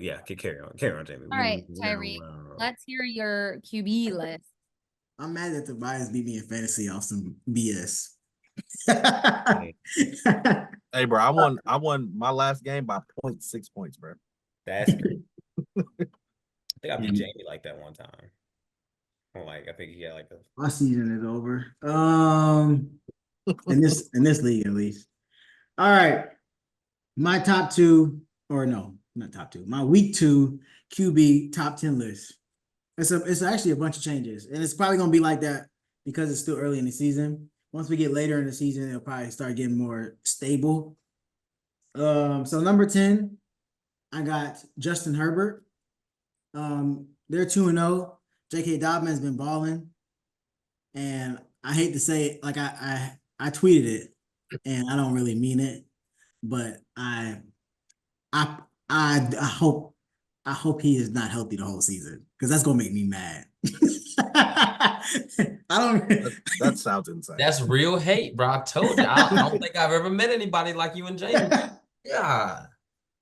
yeah, carry on, Jamie. All right, Tyrik, let's hear your QB list. I'm mad that Tobias beat me in fantasy off some BS. Hey, bro, I won my last game by 0.6 points, bro. That's crazy. I think I beat Jamie like that one time. I think he had like a. My season is over. In this league at least. All right. My top two, or no, not top two. My week 2 QB top 10 list. It's actually a bunch of changes, and it's probably gonna be like that because it's still early in the season. Once we get later in the season, it'll probably start getting more stable. So number 10, I got Justin Herbert. They're 2-0. J.K. Dobbins has been balling, and I hate to say it, like I tweeted it, and I don't really mean it, but I hope he is not healthy the whole season because that's gonna make me mad. I don't. That sounds insane. That's real hate, bro. I told you. I don't think I've ever met anybody like you and Jamie. Yeah.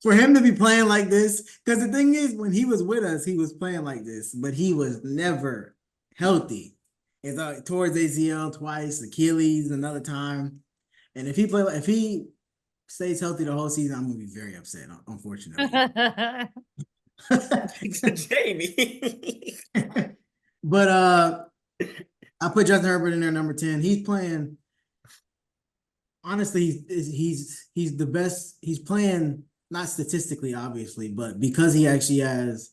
For him to be playing like this, because the thing is, when he was with us, he was playing like this, but he was never healthy. It's towards ACL twice, Achilles another time, and if he stays healthy the whole season, I'm gonna be very upset. Unfortunately, Jamie. But I put Justin Herbert in there, number 10. He's playing. Honestly, he's the best. He's playing not statistically, obviously, but because he actually has.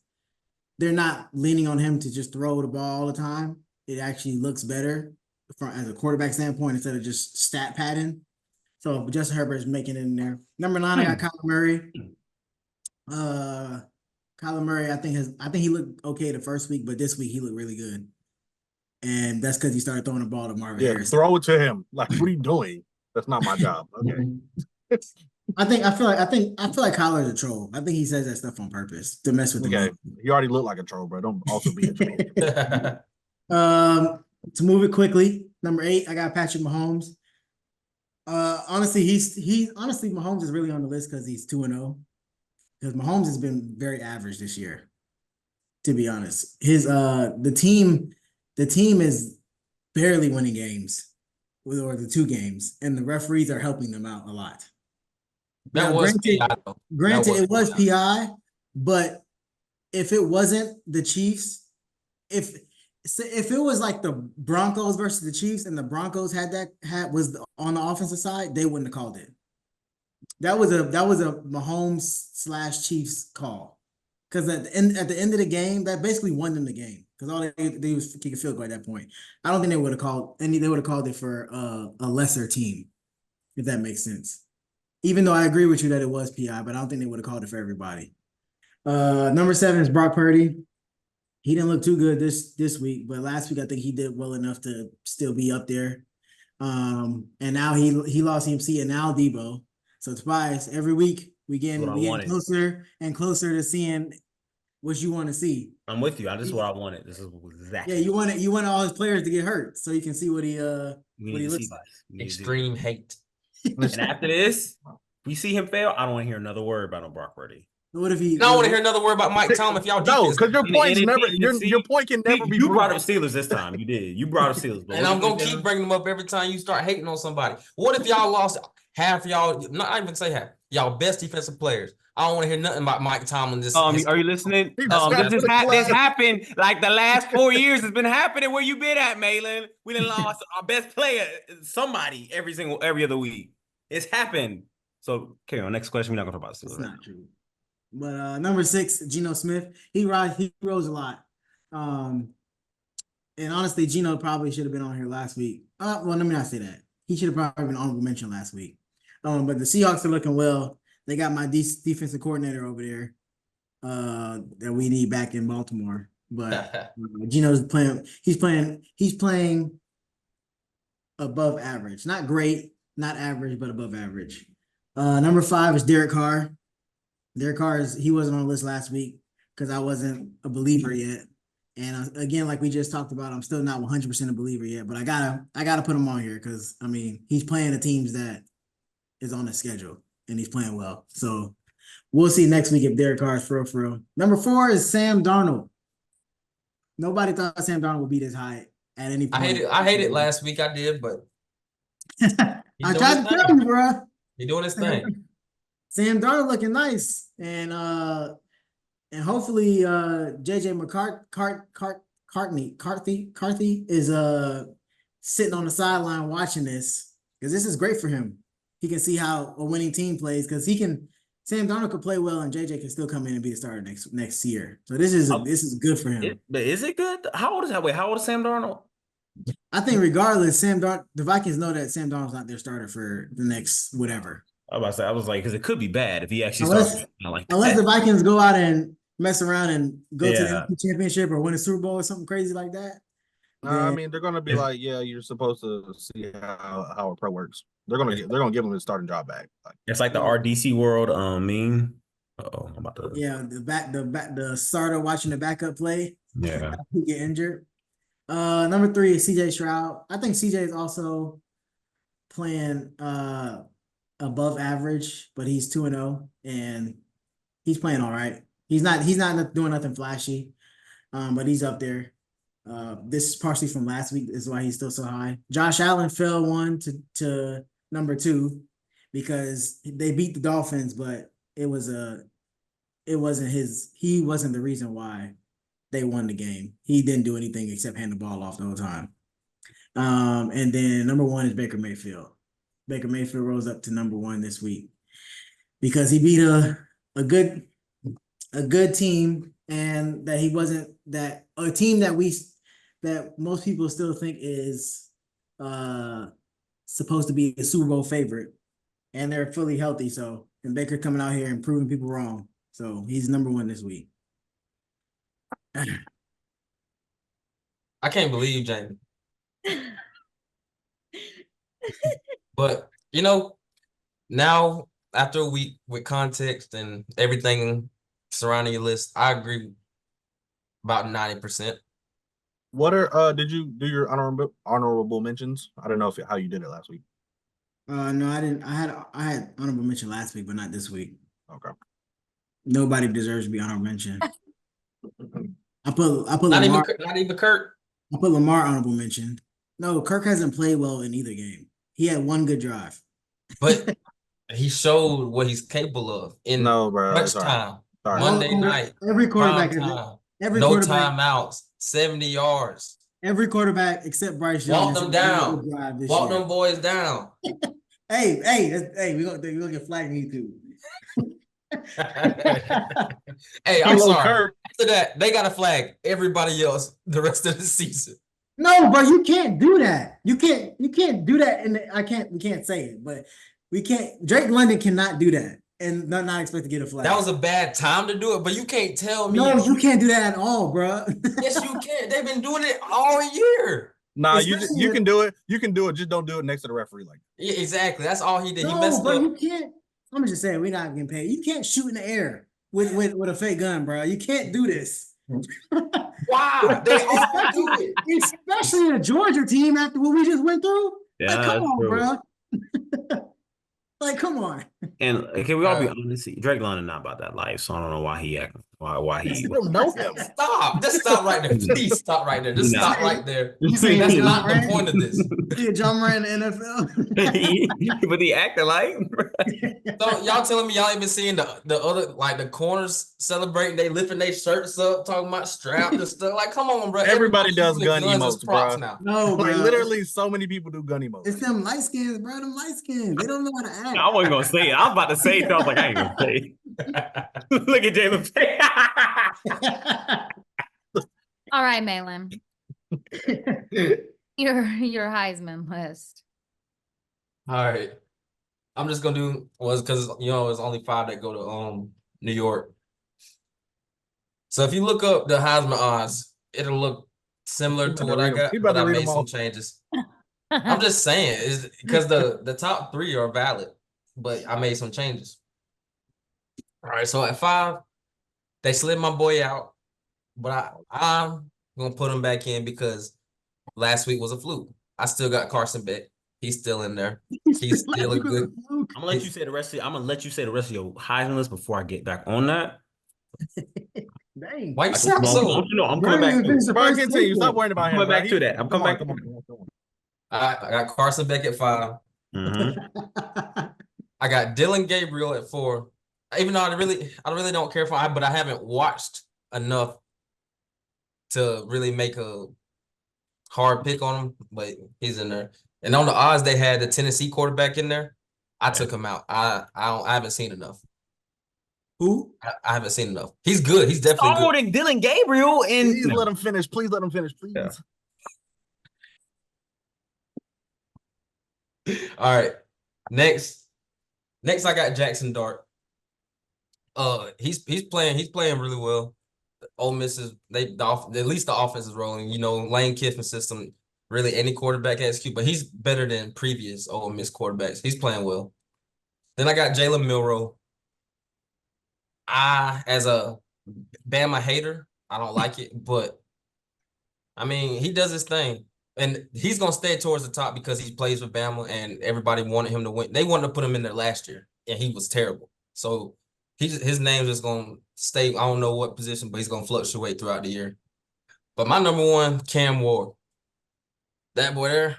They're not leaning on him to just throw the ball all the time. It actually looks better as a quarterback standpoint instead of just stat padding. So Justin Herbert is making it in there. Number 9, I got Kyler Murray. Kyler Murray, I think he looked okay the first week, but this week he looked really good. And that's because he started throwing the ball to Marvin Harrison. Throw it to him. Like, what are you doing? That's not my job. Okay. I feel like Kyler's a troll. I think he says that stuff on purpose to mess with the Okay. You already look like a troll, bro. Don't also be a troll. To move it quickly, number 8, I got Patrick Mahomes. Honestly, Mahomes is really on the list because he's 2-0. Because Mahomes has been very average this year, to be honest. The team is barely winning games, or the 2 games, and the referees are helping them out a lot. That was PI. Granted, it was PI, but if it wasn't the Chiefs, if it was like the Broncos versus the Chiefs, and the Broncos was on the offensive side, they wouldn't have called it. That was a Mahomes/Chiefs call, because at the end of the game, that basically won them the game because all they was kick a field goal at that point. I don't think they would have called any. They would have called it for a lesser team, if that makes sense. Even though I agree with you that it was PI, but I don't think they would have called it for everybody. Number 7 is Brock Purdy. He didn't look too good this week, but last week I think he did well enough to still be up there. And now he lost CMC and now Debo. So Tobias, every week we getting closer and closer to seeing what you want to see. I'm with you. This is what I wanted. This is exactly. Yeah, you want all his players to get hurt so you can see what he looks like. Extreme hate. And after this, we see him fail. I don't want to hear another word about him, Brock Purdy. What if he? I don't want to hear another word about Mike Tomlin if y'all no, because your point can never be. You brought up Steelers this time. You did. You brought up Steelers, and I'm gonna keep bringing them up every time you start hating on somebody. What if y'all lost half y'all? Not even say half. Y'all best defensive players. I don't want to hear nothing about Mike Tomlin. Are you listening? This happened like the last 4 years. It's been happening. Where you been at, Mahlon? We done lost our best player, somebody, every other week. It's happened. So, carry on. Next question. We're not going to talk about Steelers. It's not true. But number 6, Geno Smith. He rose a lot. And honestly, Geno probably should have been on here last week. Well, let me not say that. He should have probably been honorable mention last week. But the Seahawks are looking well. They got my defensive coordinator over there that we need back in Baltimore. But Geno's playing. He's playing above average. Not great, not average, but above average. Number 5 is Derek Carr. Derek Carr he wasn't on the list last week because I wasn't a believer yet. And again, like we just talked about, I'm still not 100% a believer yet. But I gotta put him on here because he's playing the teams that is on the schedule and he's playing well. So We'll see next week if Derek Carr is for real. Number 4 is Sam Darnold. Nobody thought Sam Darnold would be this high at any point. I hate it last week. I did, but I tried to tell you, bro. He doing his thing. Sam Darnold looking nice, and hopefully JJ McCarthy is sitting on the sideline watching this, because this is great for him. He can see how a winning team plays, because Sam Darnold could play well, and JJ can still come in and be the starter next year. So this is good for him. But is it good? How old is that? Wait, how old is Sam Darnold? I think regardless, the Vikings know that Sam Darnold's not their starter for the next whatever. I was like, because it could be bad if he actually starts like that. Unless the Vikings go out and mess around and go to the NFC Championship or win a Super Bowl or something crazy like that. I mean, they're gonna be like, yeah, you're supposed to see how a pro works. They're gonna give him his starting job back. It's like the RDC world meme. I'm about to. Yeah, the starter watching the backup play. Yeah, he get injured. Number 3 is CJ Stroud. I think CJ is also playing above average, but he's 2-0 and he's playing all right. He's not doing nothing flashy, but he's up there. This is partially from last week, is why he's still so high. Josh Allen fell 1 to number 2 because they beat the Dolphins, but he wasn't the reason why they won the game. He didn't do anything except hand the ball off the whole time. And then number 1 is Baker Mayfield. Baker Mayfield rose up to number 1 this week because he beat a good team, and that he wasn't that a team that most people still think is supposed to be a Super Bowl favorite, and they're fully healthy. So, and Baker coming out here and proving people wrong. So he's number 1 this week. I can't believe you, Jamie. But now after a week with context and everything surrounding your list, I agree about 90%. What are did you do your honorable mentions? I don't know how you did it last week. No, I didn't. I had honorable mention last week, but not this week. Okay. Nobody deserves to be honorable mention. I put Not Lamar. not even Kurt. I put Lamar honorable mention. No, Kirk hasn't played well in either game. He had 1 good drive, But he showed what he's capable of in crunch time. Sorry. Monday night. Every quarterback, no timeouts, 70 yards. Every quarterback except Bryce Young. Walk them down. Walk them boys down. Hey, we're gonna get flagged on YouTube. Hey, I'm sorry. Kurt. After that, they got to flag everybody else the rest of the season. No, bro, you can't do that. You can't do that. And we can't say it, but we can't. Drake London cannot do that and not expect to get a flag. That was a bad time to do it, but you can't tell me. No, you can't do that at all, bro. Yes, you can. They've been doing it all year. Nah, you can do it. You can do it. Just don't do it next to the referee. Yeah, exactly. That's all he did. No, he messed bro, up. You can't. I'm just saying, we're not getting paid. You can't shoot in the air with a fake gun, bro. You can't do this. Wow, they all do it, especially in a Georgia team after what we just went through. Yeah, like, come on, bro. Like, come on. And can we all be honest? Drake London not about that life, so I don't know why he acting. Why he? don't know him. Stop! Just stop right there. Please stop right there. Just stop right there. That's not the point of this. Yeah, John Moran in the NFL. But he acting like. So y'all telling me y'all ain't been seeing the other, like, the corners celebrating? They lifting their shirts up, talking about straps and stuff. Like, come on, bro. Everybody does gun emotes, bro. Now. No, bro. Like, literally, so many people do gun emotes. It's them light skins, bro. Them light skins. They don't know how to act. I wasn't gonna say it. I was about to say it. So I was like, I ain't gonna say it. Look at Jalen. All right, Mahlon. Your Heisman list. All right. I'm just gonna do because it's only 5 that go to New York. So if you look up the Heisman odds, it'll look similar to what I got, but I made some changes. I'm just saying, is because the top 3 are valid, but I made some changes. All right, so at 5, they slid my boy out, but I'm gonna put him back in because last week was a fluke. I still got Carson Beck. He's still in there. He's He's still still a because good. of Luke. I'm gonna let you say the rest of. I'm gonna let you say the rest of your Heisman list before I get back on that. Dang. Why you I just sound want so? you know I'm Bro, coming you back to finished it. the Bro, first continue. Stop segment. worrying about I'm him, coming bro. back to that. I'm coming back to Come that. on, come on. I got Carson Beck at 5. I got Dylan Gabriel at 4. Even though I really don't care for him, but I haven't watched enough to really make a hard pick on him. But he's in there. And on the odds, they had the Tennessee quarterback in there. I took him out. I haven't seen enough. Who? I haven't seen enough. He's good. He's definitely Taller good. than Dylan Gabriel and Please let him finish. Please let him finish. Please. Yeah. All right. Next I got Jackson Dart. He's playing really well. Ole Miss is at least the offense is rolling. You know, Lane Kiffin's system. Really, any quarterback has Q, but he's better than previous Ole Miss quarterbacks. He's playing well. Then I got Jalen Milroe. As a Bama hater, I don't like it, but I mean, he does his thing, and he's gonna stay towards the top because he plays with Bama, and everybody wanted him to win. They wanted to put him in there last year, and he was terrible. So his name is gonna stay. I don't know what position, but he's gonna fluctuate throughout the year. But my number one, Cam Ward, that boy there.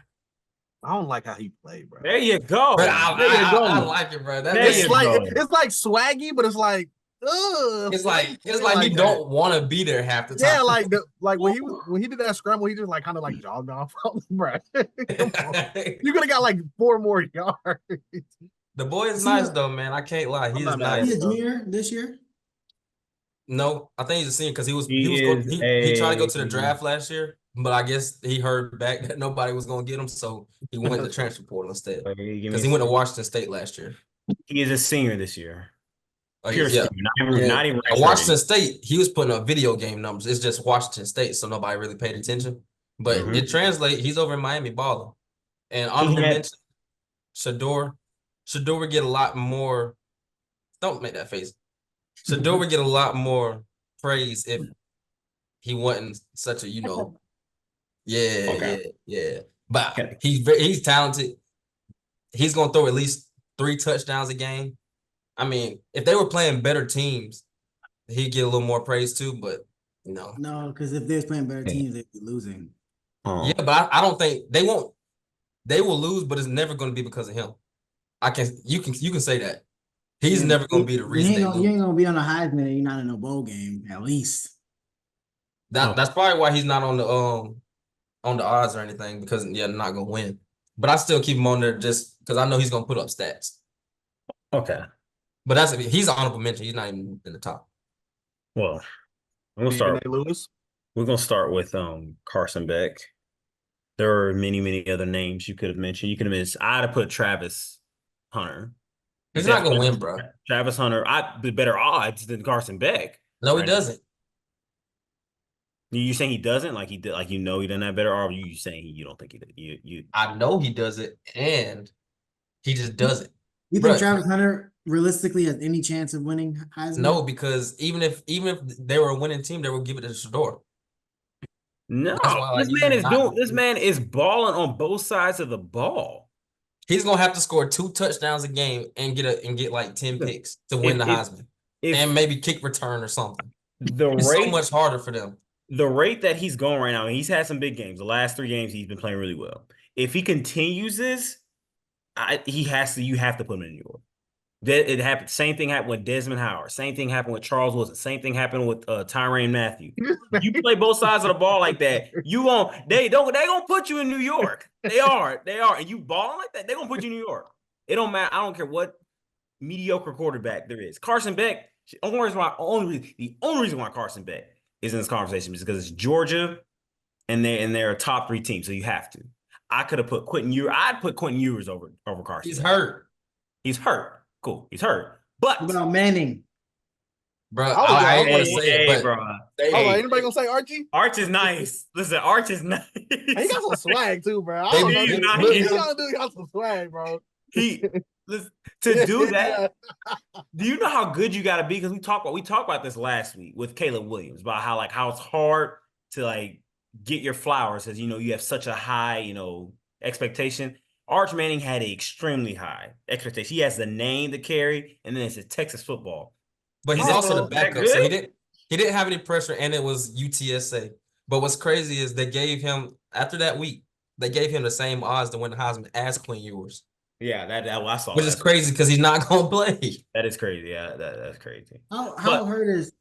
I don't like how he played, bro. there you go. But There you go. I like it, bro. That There man, you go. It's like swaggy, but it's like, ugh. it's like he that. don't want to be there half the time. Yeah, when he did that scramble, he just like kind of like jogged off, bro. Come on. You could have got like 4 more yards. The boy is nice though, man. I can't lie. He is not mad at He's nice. a junior this year. No, I think he's a senior because he He tried to go to the draft last year, but I guess he heard back that nobody was gonna get him, so he went to transfer portal instead. Because he went to Washington State last year. He is a senior this year. Pure Yeah. senior, not even At Washington State, he was putting up video game numbers. It's just Washington State, so nobody really paid attention. But it translates. He's over in Miami balling. And honorable mention, Shador. Shador would get a lot more. Don't make that face. Shador would get a lot more praise if he wasn't such a, yeah. But he's talented. He's gonna throw at least 3 touchdowns a game. I mean, if they were playing better teams, he'd get a little more praise too. But no, because if they're playing better teams, they'd be losing. yeah, but I don't think they won't. They will lose, but it's never going to be because of him. You can say that. He's never going to be the reason they lose. You ain't gonna be on a Heisman and you're not in a bowl game, at least. That's probably why he's not on the odds or anything, because they're not going to win. But I still keep him on there just because I know he's going to put up stats. Okay. But he's an honorable mention. He's not even in the top. Well, I'm gonna start. Lewis. We're gonna start with Carson Beck. There are many other names you could have mentioned. You could have mentioned. I'd have put Travis Hunter. He's not gonna win, bro. Travis Hunter, the better odds than Carson Beck. No, he doesn't. You saying he doesn't? Like he did? Like he doesn't have better? Or are you saying you don't think he did? You? I know he does it, and he just doesn't. You think Travis Hunter realistically has any chance of winning Heisman? No, because even if they were a winning team, they would give it to Shador. No, this man is balling on both sides of the ball. He's gonna have to score 2 touchdowns a game and get like 10 picks to win the Heisman, and maybe kick return or something. It's so much harder for them. The rate that he's going right now, he's had some big games. The last 3 games, he's been playing really well. If he continues this, you have to put him in New York. It happened. Same thing happened with Desmond Howard. Same thing happened with Charles Wilson. Same thing happened with Tyrann Mathieu. You play both sides of the ball like that, they gonna put you in New York. They are, and you balling like that, they gonna put you in New York. It don't matter. I don't care what mediocre quarterback there is. Carson Beck. The only reason why Carson Beck is in this conversation is because it's Georgia, and they're a top 3 team, so you have to. I could have put Quentin Ewers. I'd put Quentin Ewers over Carson. He's hurt. He's hurt. Cool. He's hurt. But what about Manning? Bro, I ain't want to say it, bro. Anybody gonna say Archie? Arch is nice. Listen, Arch is nice. He got some swag too, bro. He got some swag, bro. To do that. Do you know how good you got to be? Because we talked about this last week with Caleb Williams about how it's hard to get your flowers, as you have such a high expectation. Arch Manning had an extremely high expectation. He has the name to carry, and then it's a Texas football. But he's Is it also the that backup, so good? he didn't have any pressure, and it was UTSA. But what's crazy is they gave him after that week, they gave him the same odds to win the Heisman as Quinn Ewers. Yeah, I saw Which that. is crazy because he's not gonna play. That is crazy. Yeah, that's crazy. How hurt is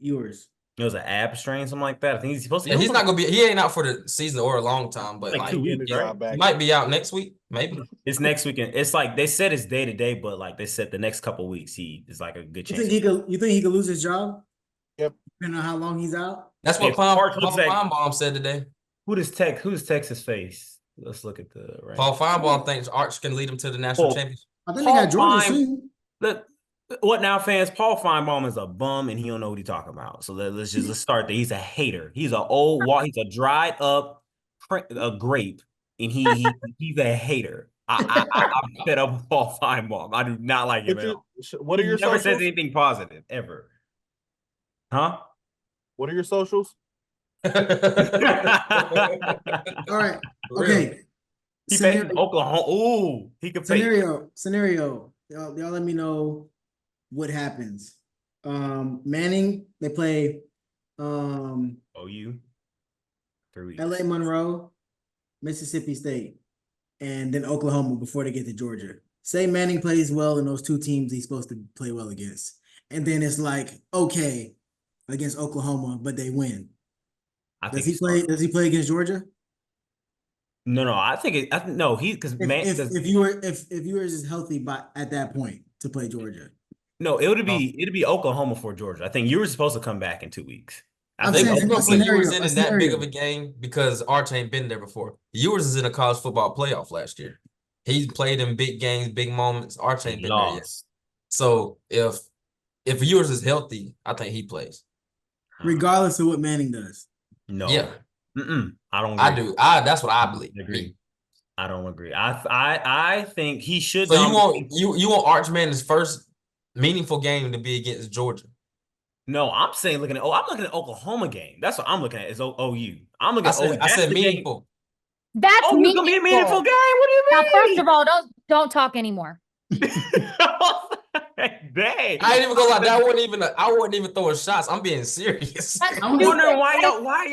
yours? It was an ab strain, something like that. I think he's supposed to. And he's not gonna be. He ain't out for the season or a long time, but like 2 weeks, right? He might be out next week, maybe. It's next weekend. It's like they said it's day to day, but like they said the next couple weeks he is like a good chance. You think he could lose his job? Yep. Depending on how long he's out. That's what Paul Feinbaum said today. Who does Texas face? Let's look at the right. Paul Feinbaum thinks Arch can lead him to the national championship. I think they got Georgia soon. What now, fans? Paul Feinbaum is a bum, and he don't know what he's talking about. So let's start there. He's a hater. He's he's a dried up grape, and he's a hater. I'm fed up with Paul Feinbaum. I do not like him at all. What are your Never socials? says anything positive ever. Huh? What are your socials? All right. Okay. He faced Oklahoma. Ooh, he could face Scenario. Y'all let me know what happens. Manning, they play OU 3 weeks. LA Monroe, Mississippi State, and then Oklahoma before they get to Georgia. Say Manning plays well in those two teams he's supposed to play well against. And then it's like, okay, against Oklahoma, but they win. Does he play against Georgia? No, I think because if Ewers is healthy at that point to play Georgia. No, it'd be Oklahoma for Georgia. I think Ewers supposed to come back in 2 weeks. I think they're gonna put Ewers in that big of a game because Arch ain't been there before. Ewers is in a college football playoff last year. He played in big games, big moments. Arch ain't been there yet. So if Ewers is healthy, I think he plays. Regardless of what Manning does. No. Yeah. I don't agree. I do. That's what I believe. I don't agree. I think he should. So you want Arch Manning's first meaningful game to be against Georgia? No, I'm looking at Oklahoma game. That's what I'm looking at is OU. I'm looking at OU. I said meaningful. That's meaningful. Gonna be a meaningful game. What do you mean? Now, first of all, don't talk anymore. Dang. I ain't even gonna lie. I wasn't even throwing shots. I'm being serious. I'm wondering why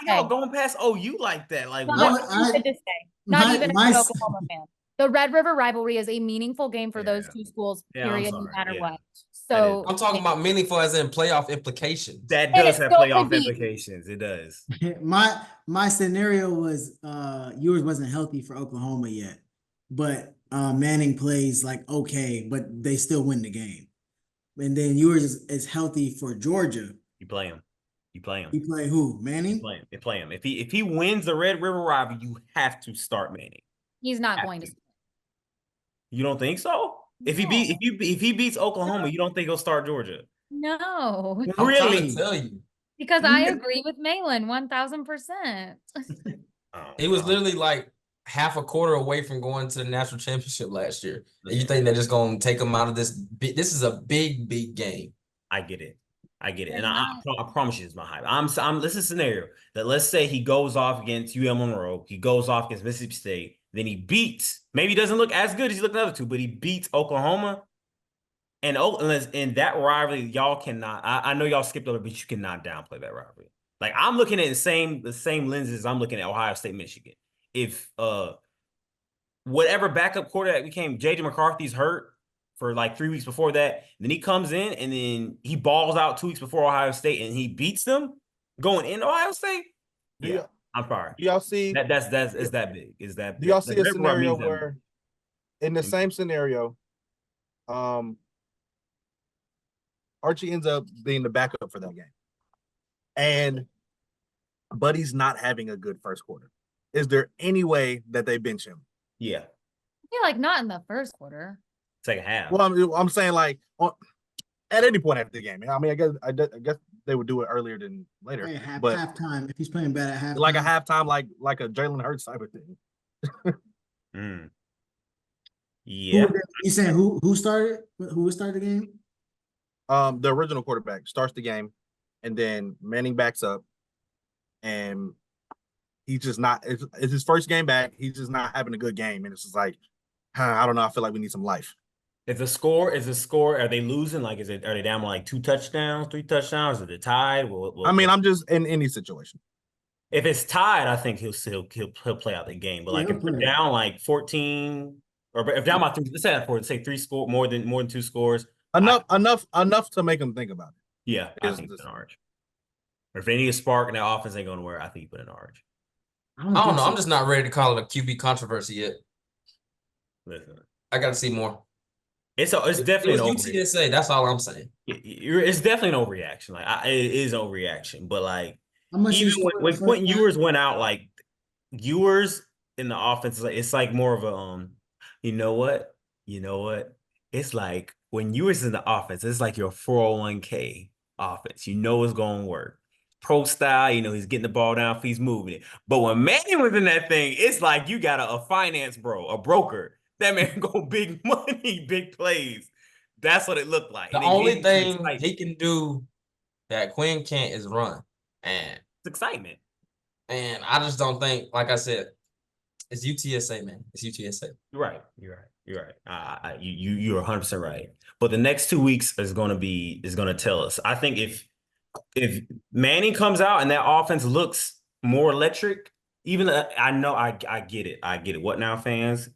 y'all going past OU like that. Like what? Not even an Oklahoma fan. The Red River rivalry is a meaningful game for those two schools, period, no matter what. So I'm talking about meaningful as in playoff implications. That does have playoff implications. It does. My scenario was Ewers wasn't healthy for Oklahoma yet, but Manning plays like okay, but they still win the game. And then Ewers is healthy for Georgia. You play him. You play who? Manning? You play him. If he wins the Red River rivalry, you have to start Manning. He's not going to. You don't think so? If he beats Oklahoma, you don't think he'll start Georgia? No. I'm trying to tell you. Because I agree with Mahlon 1,000%. He was literally like half a quarter away from going to the national championship last year. And you think they're just going to take him out of this? This is a big game. I get it. And I promise you it's my hype. This is a scenario that let's say he goes off against UM Monroe. He goes off against Mississippi State. Then he beats, maybe he doesn't look as good as he looked the other two, but he beats Oklahoma. And in that rivalry, y'all cannot, I know y'all skipped over, but you cannot downplay that rivalry. Like I'm looking at the same lenses I'm looking at Ohio State, Michigan. If whatever backup quarterback became JJ McCarthy's hurt for like 3 weeks before that, then he comes in and then he balls out 2 weeks before Ohio State and he beats them going into Ohio State. Yeah. I'm sorry. Do y'all see that's that big? Is that big? Do y'all see a scenario where in the same scenario, Archie ends up being the backup for that game. And Buddy's not having a good first quarter. Is there any way that they bench him? Yeah. Yeah, like not in the first quarter. Second half. Well, I'm saying like at any point after the game. I mean, I guess they would do it earlier than later. Yeah, but halftime. If he's playing bad at halftime, like a halftime, like a Jalen Hurts type of thing. Yeah. You saying who started? Who would start the game? The original quarterback starts the game, and then Manning backs up, and He's just not. It's his first game back. He's just not having a good game, and it's just like, I don't know. I feel like we need some life. Is the score? Are they losing? Like, are they down by like 2 touchdowns, 3 touchdowns? Are they tied? I'm just in any situation. If it's tied, I think he'll play out the game. But like if they're down like 14, or if down by 3, let's say 3 score more than 2 scores. Enough to make him think about it. Yeah, I think it's an orange. Or if they need a spark and their offense ain't going to work, I think you put an orange. I don't know. I'm just not ready to call it a QB controversy yet. Listen, I got to see more. It's definitely an overreaction. UTSA. That's all I'm saying. It's definitely an overreaction. Like it is overreaction, but like even when Quentin Ewers went out, like Ewers in the offense, it's like more of a you know what? It's like when Ewers in the offense, it's like your 401k offense. You know it's going to work. Pro style, he's getting the ball down, he's moving it. But when Manning was in that thing, it's like you got a finance bro, a broker. That man go big money, big plays. That's what it looked like. The only thing he can do that Quinn can't is run. And it's excitement. And I just don't think, like I said, it's UTSA, man. It's UTSA. You're right. You're 100% right. But the next 2 weeks is going to tell us. I think if Manning comes out and that offense looks more electric, even I know I get it. I get it. What now, fans?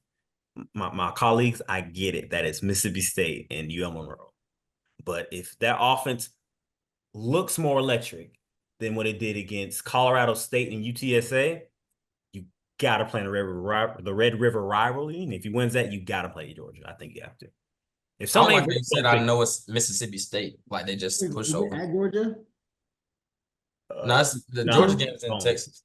My colleagues, I get it that it's Mississippi State and UL Monroe. But if that offense looks more electric than what it did against Colorado State and UTSA, you got to play in the Red River rivalry. And if he wins that, you got to play Georgia. I think you have to. If somebody said, I know it's Mississippi State, like they just push over. At Georgia? No, the Georgia game is in Texas.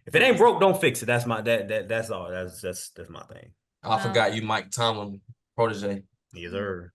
If it ain't broke, don't fix it. That's my that's all. That's my thing. I forgot you, Mike Tomlin protege. Yes, sir.